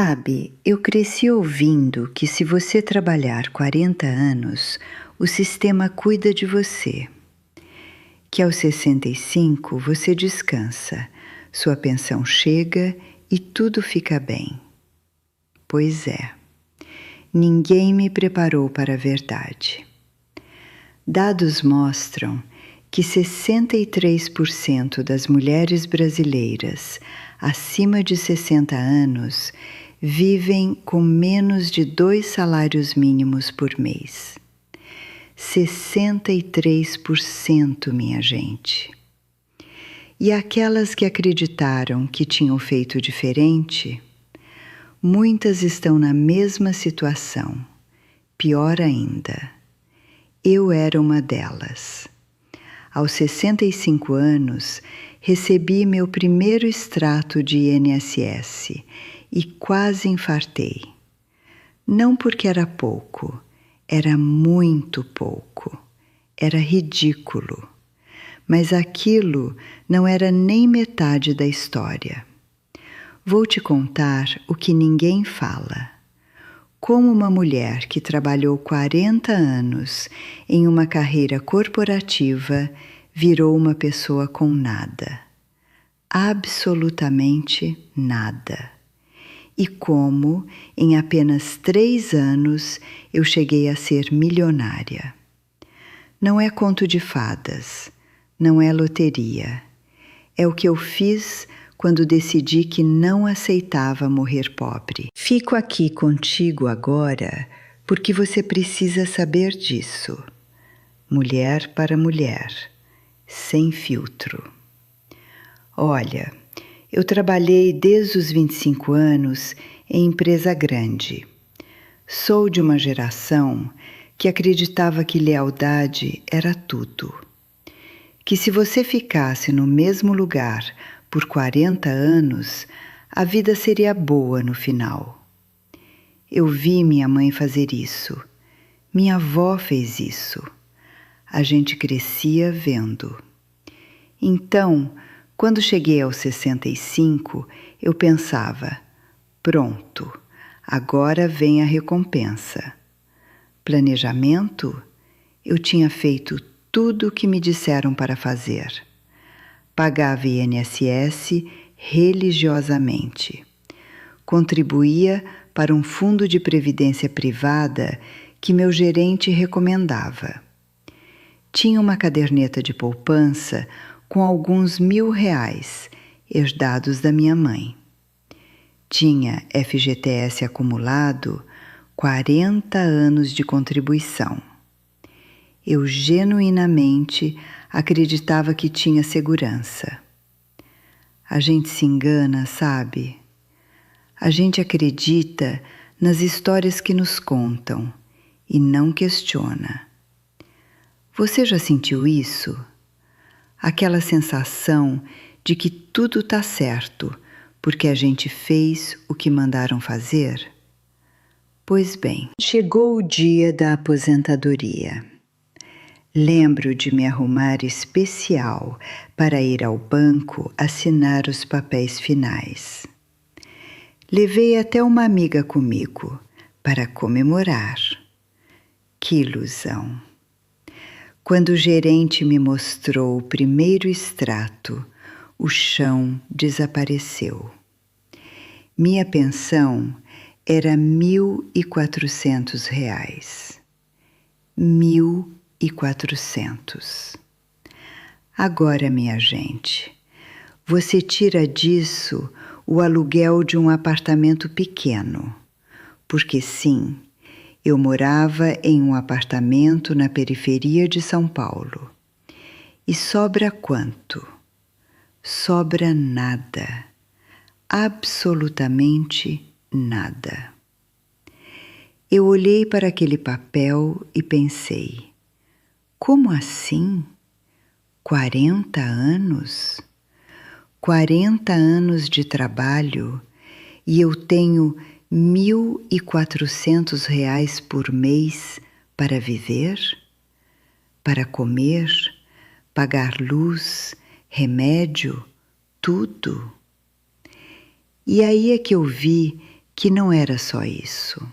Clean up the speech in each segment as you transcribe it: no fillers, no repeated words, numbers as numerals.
Sabe, eu cresci ouvindo que se você trabalhar 40 anos, o sistema cuida de você. Que aos 65 você descansa, sua pensão chega e tudo fica bem. Pois é, ninguém me preparou para a verdade. Dados mostram que 63% das mulheres brasileiras acima de 60 anos vivem com menos de 2 salários mínimos por mês. 63%, minha gente. E aquelas que acreditaram que tinham feito diferente, muitas estão na mesma situação. Pior ainda, eu era uma delas. Aos 65 anos, recebi meu primeiro extrato de INSS e quase infartei. Não porque era pouco, era muito pouco, era ridículo. Mas aquilo não era nem metade da história. Vou te contar o que ninguém fala. Como uma mulher que trabalhou 40 anos em uma carreira corporativa virou uma pessoa com nada. Absolutamente nada. E como, em apenas 3 anos, eu cheguei a ser milionária. Não é conto de fadas, não é loteria. É o que eu fiz quando decidi que não aceitava morrer pobre. Fico aqui contigo agora porque você precisa saber disso. Mulher para mulher, sem filtro. Olha, eu trabalhei desde os 25 anos em empresa grande. Sou de uma geração que acreditava que lealdade era tudo. Que se você ficasse no mesmo lugar por 40 anos, a vida seria boa no final. Eu vi minha mãe fazer isso. Minha avó fez isso. A gente crescia vendo. Então, quando cheguei aos 65, eu pensava, pronto, agora vem a recompensa. Planejamento? Eu tinha feito tudo o que me disseram para fazer. Pagava INSS religiosamente. Contribuía para um fundo de previdência privada que meu gerente recomendava. Tinha uma caderneta de poupança com alguns R$ 1.000 herdados da minha mãe. Tinha FGTS acumulado 40 anos de contribuição. Eu genuinamente acreditava que tinha segurança. A gente se engana, sabe? A gente acredita nas histórias que nos contam e não questiona. Você já sentiu isso? Aquela sensação de que tudo está certo porque a gente fez o que mandaram fazer? Pois bem, chegou o dia da aposentadoria. Lembro de me arrumar especial para ir ao banco assinar os papéis finais. Levei até uma amiga comigo para comemorar. Que ilusão! Quando o gerente me mostrou o primeiro extrato, o chão desapareceu. Minha pensão era R$ 1.400. 1.400. Agora, minha gente, você tira disso o aluguel de um apartamento pequeno, porque sim, eu morava em um apartamento na periferia de São Paulo. E sobra quanto? Sobra nada. Absolutamente nada. Eu olhei para aquele papel e pensei, como assim? 40 anos? 40 anos de trabalho e eu tenho R$ 1.400 por mês para viver? Para comer? Pagar luz? Remédio? Tudo? E aí é que eu vi que não era só isso.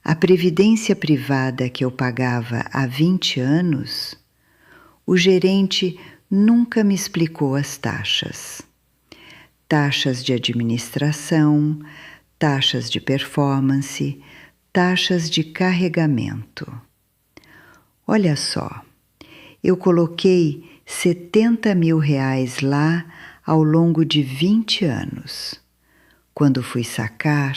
A previdência privada que eu pagava há 20 anos, o gerente nunca me explicou as taxas. Taxas de administração, taxas de performance, taxas de carregamento. Olha só, eu coloquei R$70 mil lá ao longo de 20 anos. Quando fui sacar,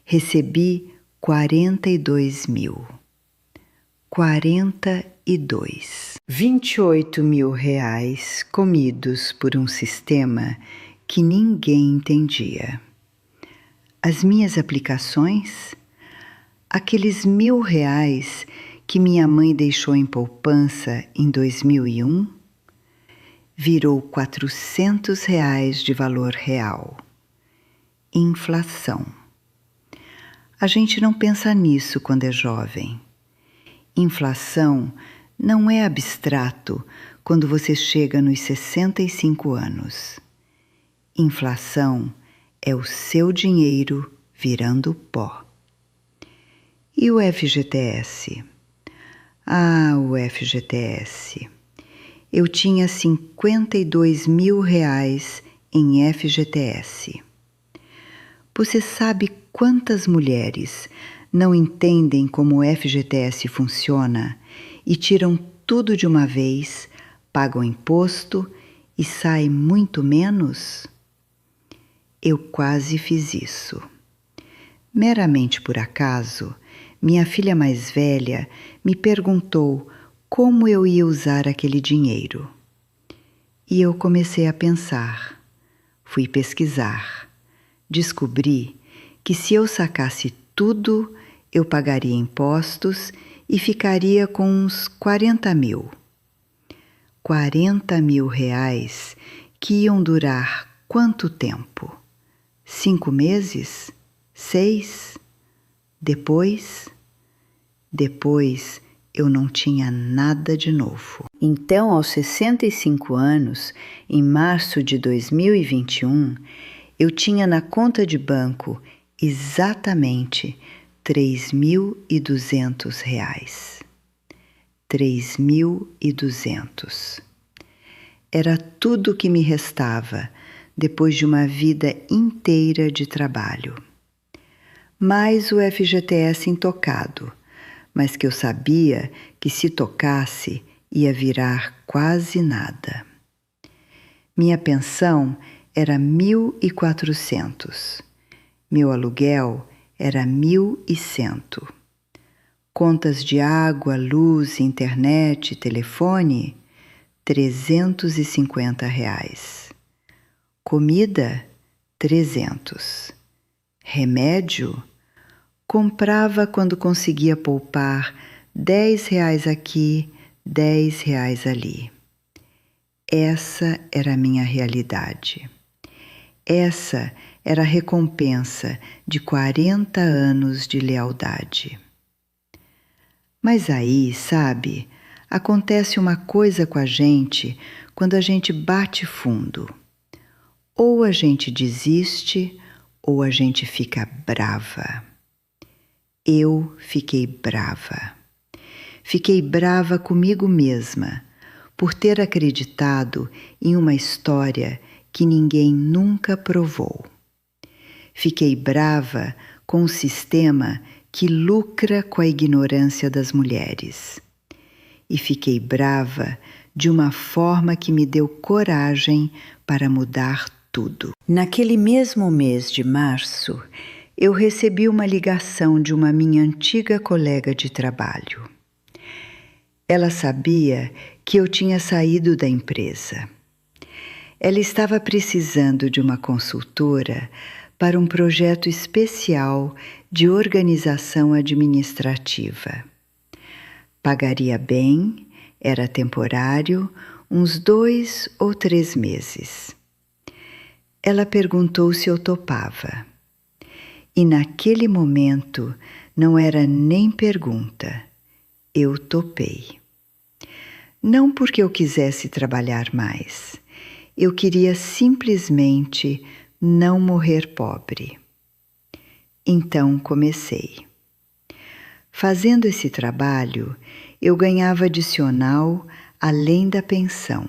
recebi 42 mil. 42. 28 mil reais comidos por um sistema que ninguém entendia. As minhas aplicações, aqueles R$1.000 que minha mãe deixou em poupança em 2001, virou R$400 de valor real. Inflação. A gente não pensa nisso quando é jovem. Inflação não é abstrato quando você chega nos 65 anos. Inflação é o seu dinheiro virando pó. E o FGTS? Ah, o FGTS. Eu tinha R$52 mil em FGTS. Você sabe quantas mulheres não entendem como o FGTS funciona e tiram tudo de uma vez, pagam imposto e sai muito menos? Eu quase fiz isso. Meramente por acaso, minha filha mais velha me perguntou como eu ia usar aquele dinheiro. E eu comecei a pensar. Fui pesquisar. Descobri que se eu sacasse tudo, eu pagaria impostos e ficaria com uns 40 mil. 40 mil reais que iam durar quanto tempo? 5 meses? 6? Depois eu não tinha nada de novo. Então, aos 65 anos, em março de 2021, eu tinha na conta de banco exatamente R$3.200. 3.200. Era tudo o que me restava depois de uma vida inteira de trabalho. Mais o FGTS intocado, mas que eu sabia que se tocasse ia virar quase nada. Minha pensão era 1.400. Meu aluguel era 1.100. Contas de água, luz, internet, telefone, R$350. Comida, 300. Remédio, comprava quando conseguia poupar R$10 aqui, R$10 ali. Essa era a minha realidade. Essa era a recompensa de 40 anos de lealdade. Mas aí, sabe, acontece uma coisa com a gente quando a gente bate fundo. Ou a gente desiste, ou a gente fica brava. Eu fiquei brava. Fiquei brava comigo mesma por ter acreditado em uma história que ninguém nunca provou. Fiquei brava com o sistema que lucra com a ignorância das mulheres. E fiquei brava de uma forma que me deu coragem para mudar tudo. Naquele mesmo mês de março, eu recebi uma ligação de uma minha antiga colega de trabalho. Ela sabia que eu tinha saído da empresa. Ela estava precisando de uma consultora para um projeto especial de organização administrativa. Pagaria bem, era temporário, uns 2 ou 3 meses. Ela perguntou se eu topava. E naquele momento não era nem pergunta, eu topei. Não porque eu quisesse trabalhar mais, eu queria simplesmente não morrer pobre. Então comecei. Fazendo esse trabalho, eu ganhava adicional além da pensão.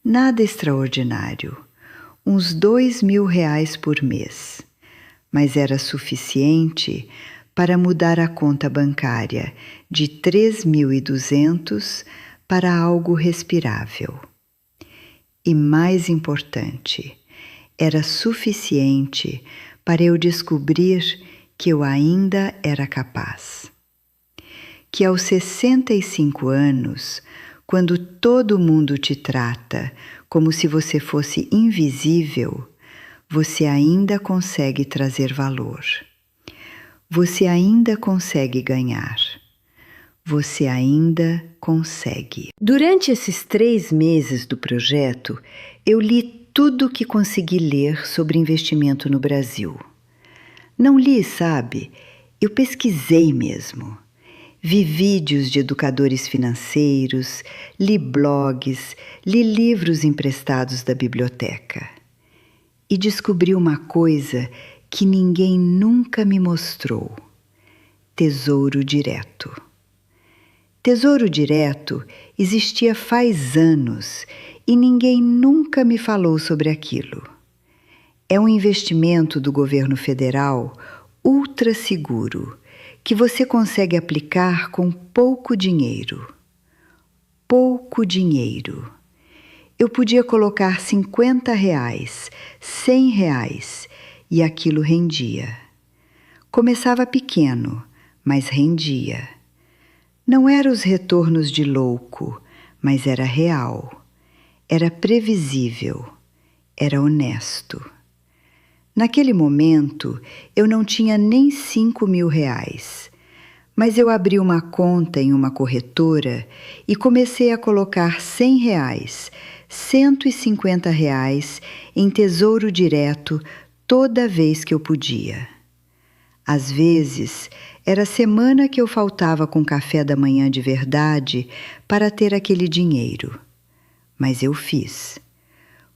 Nada extraordinário, uns R$ 2.000 por mês, mas era suficiente para mudar a conta bancária de 3.200 para algo respirável. E mais importante, era suficiente para eu descobrir que eu ainda era capaz. Que aos 65 anos, quando todo mundo te trata como se você fosse invisível, você ainda consegue trazer valor. Você ainda consegue ganhar. Você ainda consegue. Durante esses 3 meses do projeto, eu li tudo o que consegui ler sobre investimento no Brasil. Não li, sabe? Eu pesquisei mesmo. Vi vídeos de educadores financeiros, li blogs, li livros emprestados da biblioteca. E descobri uma coisa que ninguém nunca me mostrou: Tesouro Direto. Tesouro Direto existia faz anos e ninguém nunca me falou sobre aquilo. É um investimento do governo federal ultra seguro que você consegue aplicar com pouco dinheiro. Pouco dinheiro. Eu podia colocar R$ 50, R$ 100 e aquilo rendia. Começava pequeno, mas rendia. Não eram os retornos de louco, mas era real. Era previsível. Era honesto. Naquele momento, eu não tinha nem R$ 5.000, mas eu abri uma conta em uma corretora e comecei a colocar R$ 100, R$ 150 em Tesouro Direto toda vez que eu podia. Às vezes, era a semana que eu faltava com café da manhã de verdade para ter aquele dinheiro. Mas eu fiz,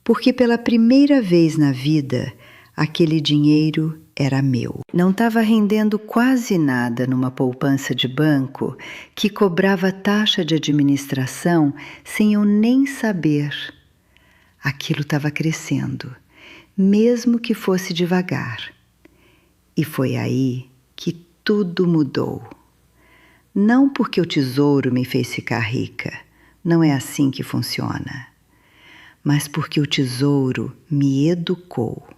porque pela primeira vez na vida, aquele dinheiro era meu. Não estava rendendo quase nada numa poupança de banco que cobrava taxa de administração sem eu nem saber. Aquilo estava crescendo, mesmo que fosse devagar. E foi aí que tudo mudou. Não porque o tesouro me fez ficar rica, não é assim que funciona, mas porque o tesouro me educou.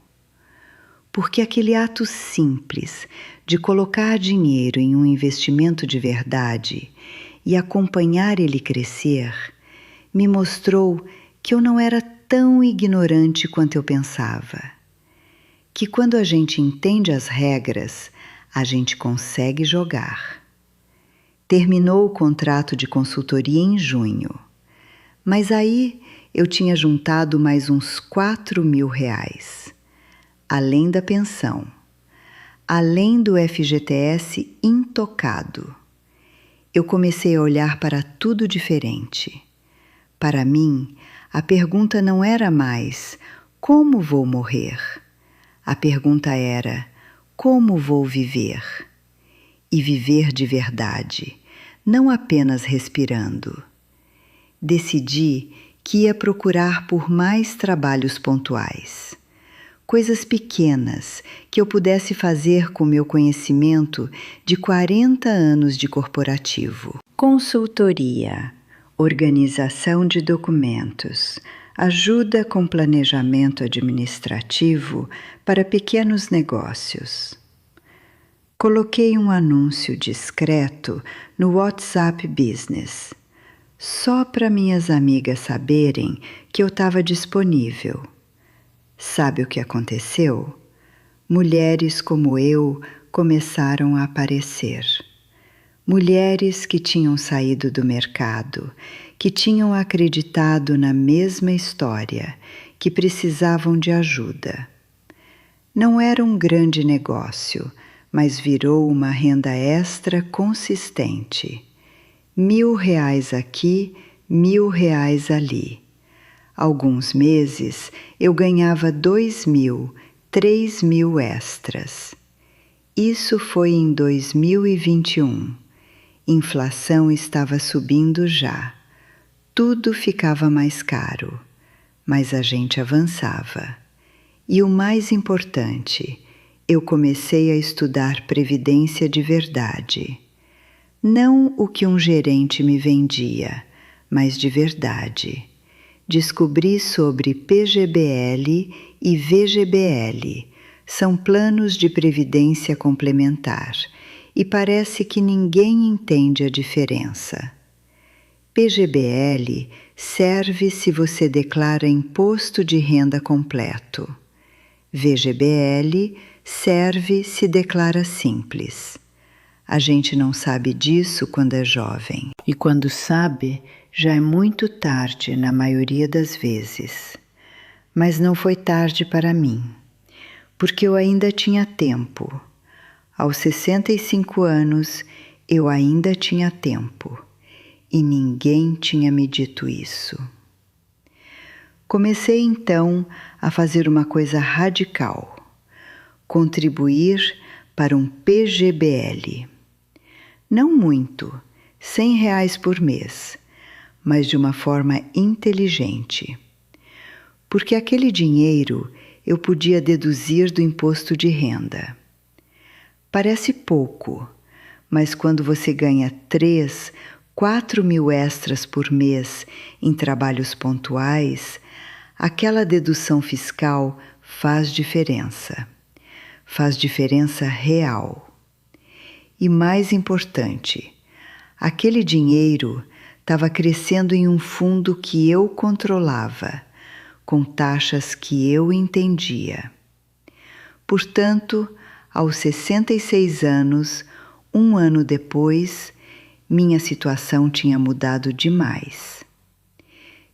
Porque aquele ato simples de colocar dinheiro em um investimento de verdade e acompanhar ele crescer me mostrou que eu não era tão ignorante quanto eu pensava. Que quando a gente entende as regras, a gente consegue jogar. Terminou o contrato de consultoria em junho, mas aí eu tinha juntado mais uns R$ 4.000. Além da pensão, além do FGTS intocado. Eu comecei a olhar para tudo diferente. Para mim, a pergunta não era mais como vou morrer? A pergunta era como vou viver? E viver de verdade, não apenas respirando. Decidi que ia procurar por mais trabalhos pontuais. Coisas pequenas que eu pudesse fazer com meu conhecimento de 40 anos de corporativo. Consultoria, organização de documentos, ajuda com planejamento administrativo para pequenos negócios. Coloquei um anúncio discreto no WhatsApp Business, só para minhas amigas saberem que eu estava disponível. Sabe o que aconteceu? Mulheres como eu começaram a aparecer. Mulheres que tinham saído do mercado, que tinham acreditado na mesma história, que precisavam de ajuda. Não era um grande negócio, mas virou uma renda extra consistente. R$ 1.000 aqui, R$ 1.000 ali. Alguns meses eu ganhava 2.000, 3.000 extras. Isso foi em 2021. Inflação estava subindo já. Tudo ficava mais caro, mas a gente avançava. E o mais importante, eu comecei a estudar previdência de verdade. Não o que um gerente me vendia, mas de verdade. Descobri sobre PGBL e VGBL. São planos de previdência complementar e parece que ninguém entende a diferença. PGBL serve se você declara imposto de renda completo. VGBL serve se declara simples. A gente não sabe disso quando é jovem. E quando sabe, já é muito tarde na maioria das vezes. Mas não foi tarde para mim, porque eu ainda tinha tempo. Aos 65 anos, eu ainda tinha tempo. E ninguém tinha me dito isso. Comecei então a fazer uma coisa radical: contribuir para um PGBL. Não muito, R$100 por mês, mas de uma forma inteligente. Porque aquele dinheiro eu podia deduzir do imposto de renda. Parece pouco, mas quando você ganha 3, 4 mil extras por mês em trabalhos pontuais, aquela dedução fiscal faz diferença. Faz diferença real. E mais importante, aquele dinheiro estava crescendo em um fundo que eu controlava, com taxas que eu entendia. Portanto, aos 66 anos, um ano depois, minha situação tinha mudado demais.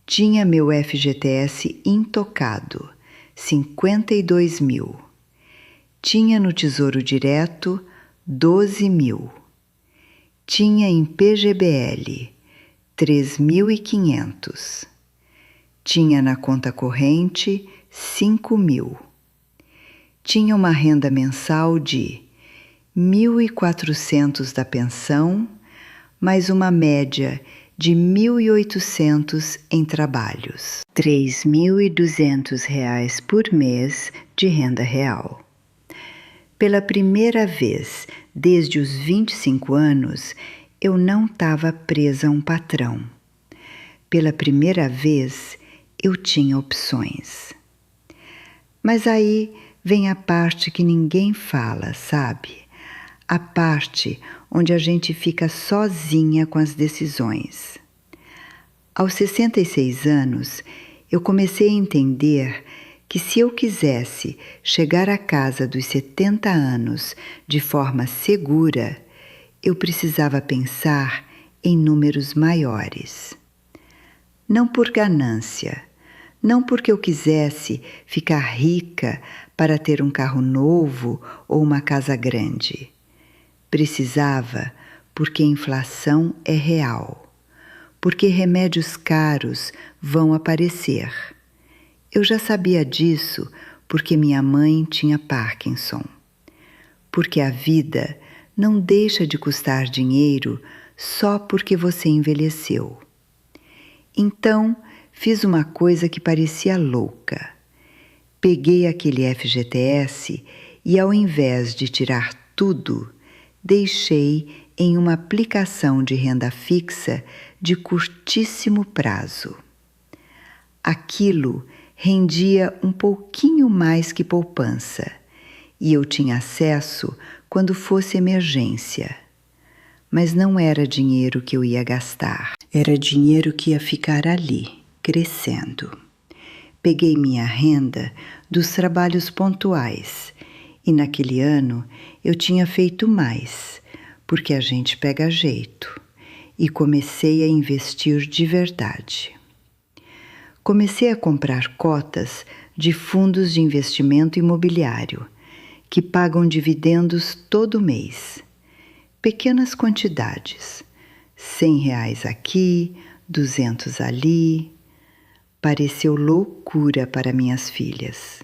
Tinha meu FGTS intocado, 52 mil. Tinha no Tesouro Direto, 12 mil. Tinha em PGBL, 3.500. Tinha na conta corrente, 5 mil. Tinha uma renda mensal de 1.400 da pensão, mais uma média de 1.800 em trabalhos. R$3.200 por mês de renda real. Pela primeira vez desde os 25 anos, eu não estava presa a um patrão. Pela primeira vez, eu tinha opções. Mas aí vem a parte que ninguém fala, sabe? A parte onde a gente fica sozinha com as decisões. Aos 66 anos, eu comecei a entender que se eu quisesse chegar à casa dos 70 anos de forma segura, eu precisava pensar em números maiores. Não por ganância, não porque eu quisesse ficar rica para ter um carro novo ou uma casa grande. Precisava porque a inflação é real, porque remédios caros vão aparecer. Eu já sabia disso porque minha mãe tinha Parkinson. Porque a vida não deixa de custar dinheiro só porque você envelheceu. Então, fiz uma coisa que parecia louca. Peguei aquele FGTS e, ao invés de tirar tudo, deixei em uma aplicação de renda fixa de curtíssimo prazo. Aquilo rendia um pouquinho mais que poupança e eu tinha acesso quando fosse emergência. Mas não era dinheiro que eu ia gastar, era dinheiro que ia ficar ali, crescendo. Peguei minha renda dos trabalhos pontuais e naquele ano eu tinha feito mais, porque a gente pega jeito, e comecei a investir de verdade. Comecei a comprar cotas de fundos de investimento imobiliário, que pagam dividendos todo mês. Pequenas quantidades, R$100 aqui, 200 ali. Pareceu loucura para minhas filhas.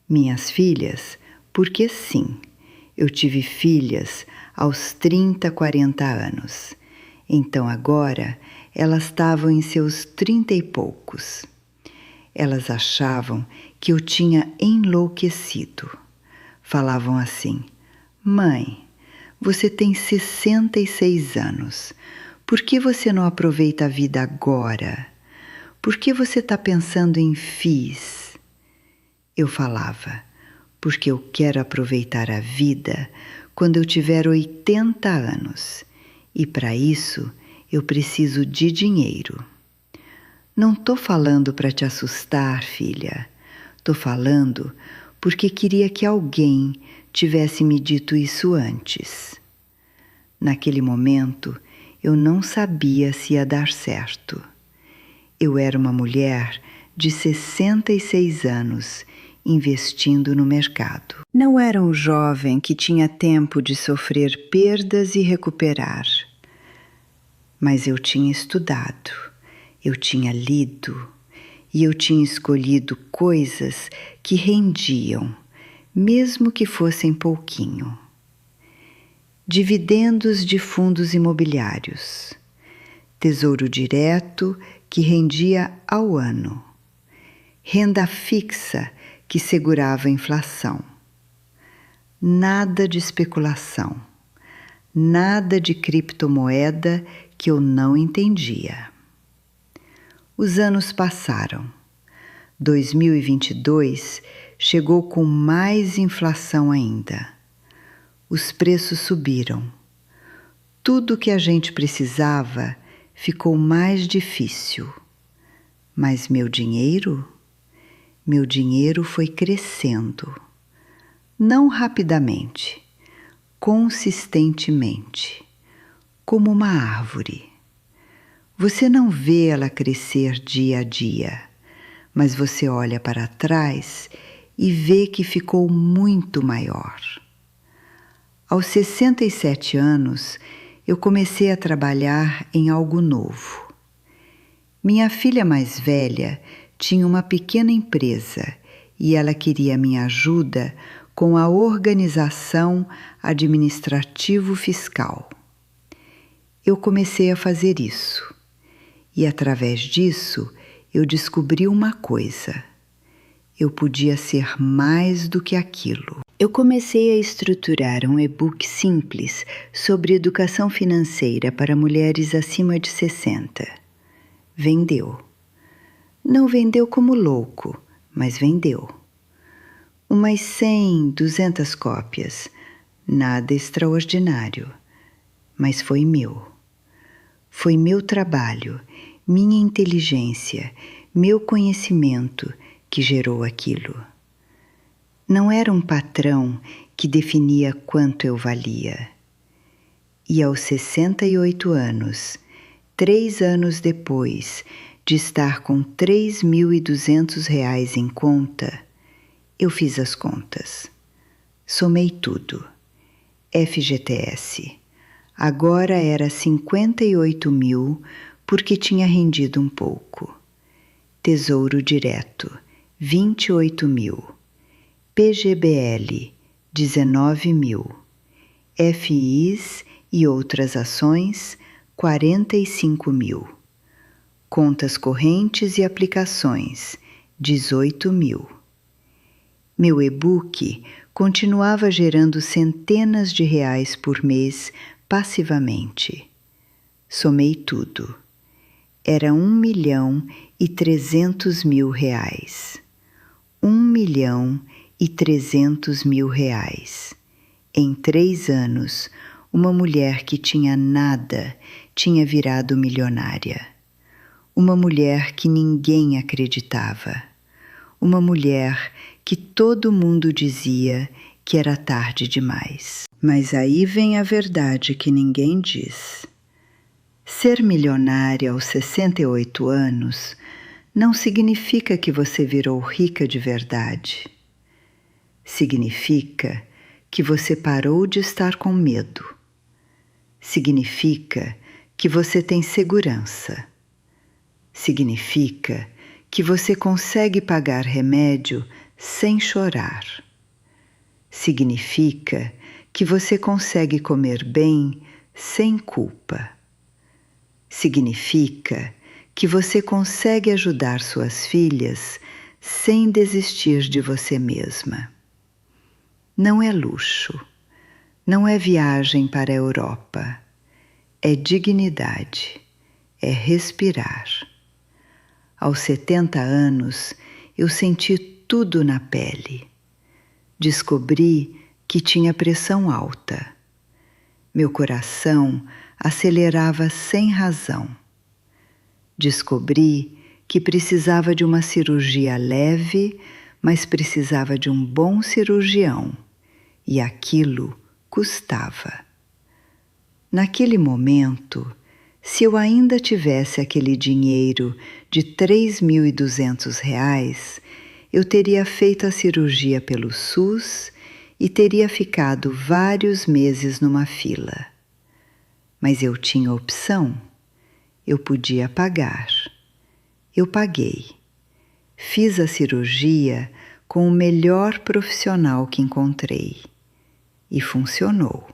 Minhas filhas, porque sim, Eu tive filhas aos 30, 40 anos. Então agora elas estavam em seus 30 e poucos. Elas achavam que eu tinha enlouquecido. Falavam assim: mãe, você tem 66 anos. Por que você não aproveita a vida agora? Por que você está pensando em FIIs? Eu falava: porque eu quero aproveitar a vida quando eu tiver 80 anos. E para isso eu preciso de dinheiro. Não estou falando para te assustar, filha. Estou falando porque queria que alguém tivesse me dito isso antes. Naquele momento, eu não sabia se ia dar certo. Eu era uma mulher de 66 anos investindo no mercado. Não era um jovem que tinha tempo de sofrer perdas e recuperar. Mas eu tinha estudado, eu tinha lido e eu tinha escolhido coisas que rendiam, mesmo que fossem pouquinho. Dividendos de fundos imobiliários, tesouro direto que rendia ao ano, renda fixa que segurava a inflação. Nada de especulação, nada de criptomoeda que eu não entendia. Os anos passaram. 2022 chegou com mais inflação ainda. Os preços subiram. Tudo o que a gente precisava ficou mais difícil. Mas meu dinheiro foi crescendo. Não rapidamente, consistentemente, como uma árvore. Você não vê ela crescer dia a dia, mas você olha para trás e vê que ficou muito maior. Aos 67 anos, eu comecei a trabalhar em algo novo. Minha filha mais velha tinha uma pequena empresa e ela queria minha ajuda com a organização administrativo-fiscal. Eu comecei a fazer isso e, através disso, eu descobri uma coisa: eu podia ser mais do que aquilo. Eu comecei a estruturar um e-book simples sobre educação financeira para mulheres acima de 60. Vendeu. Não vendeu como louco, mas vendeu. Umas 100, 200 cópias. Nada extraordinário, mas foi meu. Foi meu trabalho, minha inteligência, meu conhecimento que gerou aquilo. Não era um patrão que definia quanto eu valia. E aos 68 anos, 3 anos depois de estar com R$3.200 em conta, eu fiz as contas. Somei tudo. FGTS. Agora era 58.000 porque tinha rendido um pouco. Tesouro Direto, 28.000. PGBL, 19.000. FIs e outras ações, 45.000. Contas correntes e aplicações, 18.000. Meu e-book continuava gerando centenas de reais por mês passivamente. Somei tudo. Era R$1.300.000. R$1.300.000. Em 3 anos, uma mulher que tinha nada tinha virado milionária. Uma mulher que ninguém acreditava. Uma mulher que todo mundo dizia que era tarde demais. Mas aí vem a verdade que ninguém diz. Ser milionária aos 68 anos não significa que você virou rica de verdade. Significa que você parou de estar com medo. Significa que você tem segurança. Significa que você consegue pagar remédio sem chorar. Significa que você consegue comer bem sem culpa. Significa que você consegue ajudar suas filhas sem desistir de você mesma. Não é luxo, não é viagem para a Europa, é dignidade, é respirar. Aos 70 anos, eu senti tudo na pele. Descobri que tinha pressão alta. Meu coração acelerava sem razão. Descobri que precisava de uma cirurgia leve, mas precisava de um bom cirurgião, e aquilo custava. Naquele momento, se eu ainda tivesse aquele dinheiro de R$3.200, eu teria feito a cirurgia pelo SUS e teria ficado vários meses numa fila. Mas eu tinha opção. Eu podia pagar. Eu paguei. Fiz a cirurgia com o melhor profissional que encontrei. E funcionou.